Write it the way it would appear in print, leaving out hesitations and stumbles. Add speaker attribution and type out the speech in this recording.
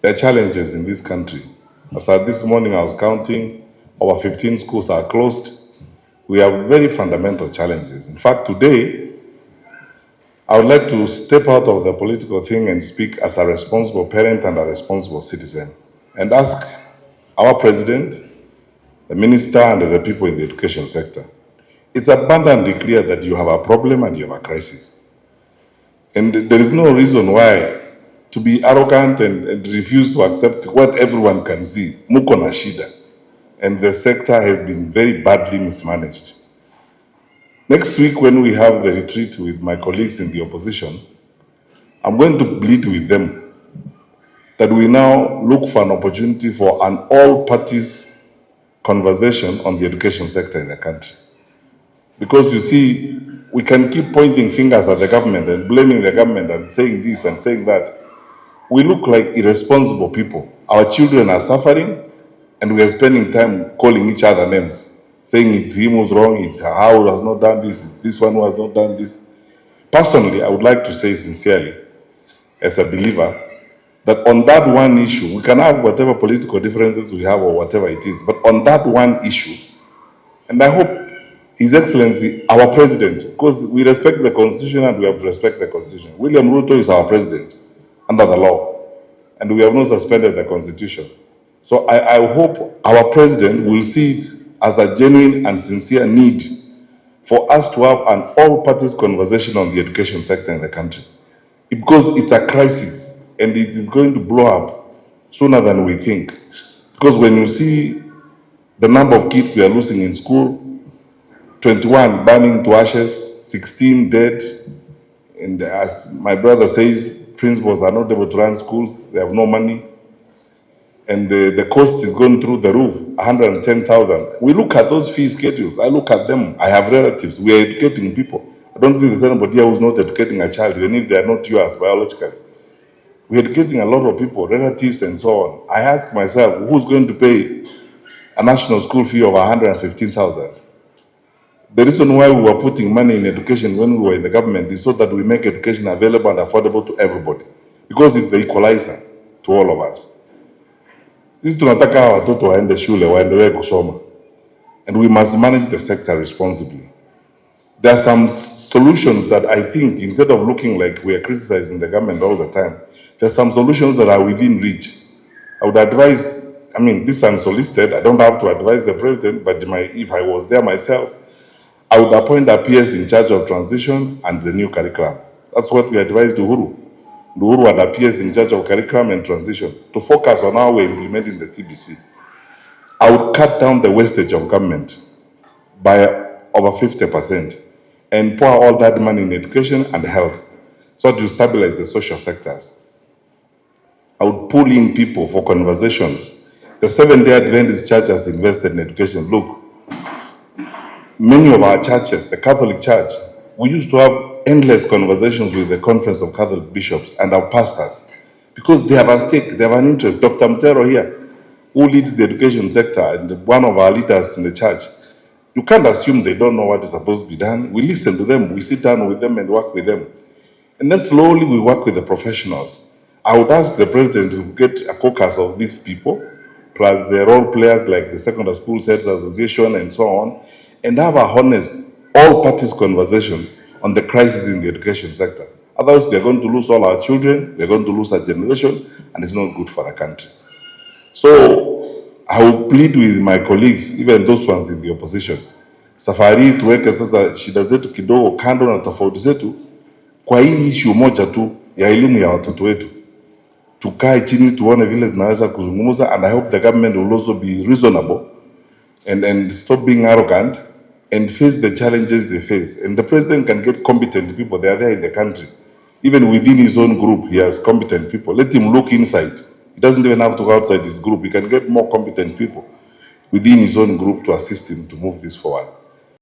Speaker 1: There are challenges in this country. As at this morning, I was counting, over 15 schools are closed. We have very fundamental challenges. In fact, today, I would like to step out of the political thing and speak as a responsible parent and a responsible citizen and ask our president, the minister, and the people in the education sector. It's abundantly clear that you have a problem and you have a crisis. And there is no reason why to be arrogant and refuse to accept what everyone can see. Muko na shida. And the sector has been very badly mismanaged. Next week, when we have the retreat with my colleagues in the opposition, I'm going to plead with them that we now look for an opportunity for an all-parties conversation on the education sector in the country. Because you see, we can keep pointing fingers at the government and blaming the government and saying this and saying that. We look like irresponsible people. Our children are suffering and we are spending time calling each other names, saying it's him who's wrong, it's how who has not done this, it's this one who has not done this. Personally, I would like to say sincerely, as a believer, that on that one issue, we can have whatever political differences we have or whatever it is, but on that one issue, and I hope His Excellency, our president, because we respect the Constitution and we have to respect the Constitution. William Ruto is our president under the law, and we have not suspended the Constitution. So I hope our president will see it as a genuine and sincere need for us to have an all-parties conversation on the education sector in the country. Because it's a crisis and it is going to blow up sooner than we think. Because when you see the number of kids we are losing in school, 21 burning to ashes, 16 dead, and as my brother says, principals are not able to run schools, they have no money, and the cost is going through the roof, 110,000. We look at those fee schedules, I look at them, I have relatives, we are educating people. I don't think there's anybody here who's not educating a child, even if they are not yours biologically. We are educating a lot of people, relatives and so on. I ask myself, who's going to pay a national school fee of 115,000? The reason why we were putting money in education when we were in the government is so that we make education available and affordable to everybody. Because it's the equalizer to all of us. Sisi tunataka watoto waende shule, waendelee kusoma. And we must manage the sector responsibly. There are some solutions that I think, instead of looking like we are criticizing the government all the time, there are some solutions that are within reach. I would advise, I mean, this is unsolicited, I don't have to advise the president, but if I was there myself, I would appoint a PS in charge of transition and the new curriculum. That's what we advised Uhuru. Uhuru had a PS in charge of curriculum and transition to focus on how we're implementing the CBC. I would cut down the wastage of government by over 50% and pour all that money in education and health so to stabilize the social sectors. I would pull in people for conversations. The Seventh-day Adventist Church has invested in education. Look, many of our churches, the Catholic Church, we used to have endless conversations with the Conference of Catholic Bishops and our pastors because they have a stake, they have an interest. Dr. Mtero here, who leads the education sector and one of our leaders in the church, you can't assume they don't know what is supposed to be done. We listen to them, we sit down with them and work with them. And then slowly we work with the professionals. I would ask the president to get a caucus of these people, plus the role players like the Secondary School Heads Association and so on, and have a honest, all-parties conversation on the crisis in the education sector. Otherwise, they're going to lose all our children, they're going to lose a generation, and it's not good for the country. So, I will plead with my colleagues, even those ones in the opposition, safari tuweke sasa shida zetu kidogo kando na tofauti zetu kwa hii issue moja tu ya elimu ya watoto wetu. Tukae chini tuone vile tunaweza kuzungumza, and I hope the government will also be reasonable and stop being arrogant and face the challenges they face. And the president can get competent people, they are there in the country. Even within his own group, he has competent people. Let him look inside. He doesn't even have to go outside his group. He can get more competent people within his own group to assist him to move this forward.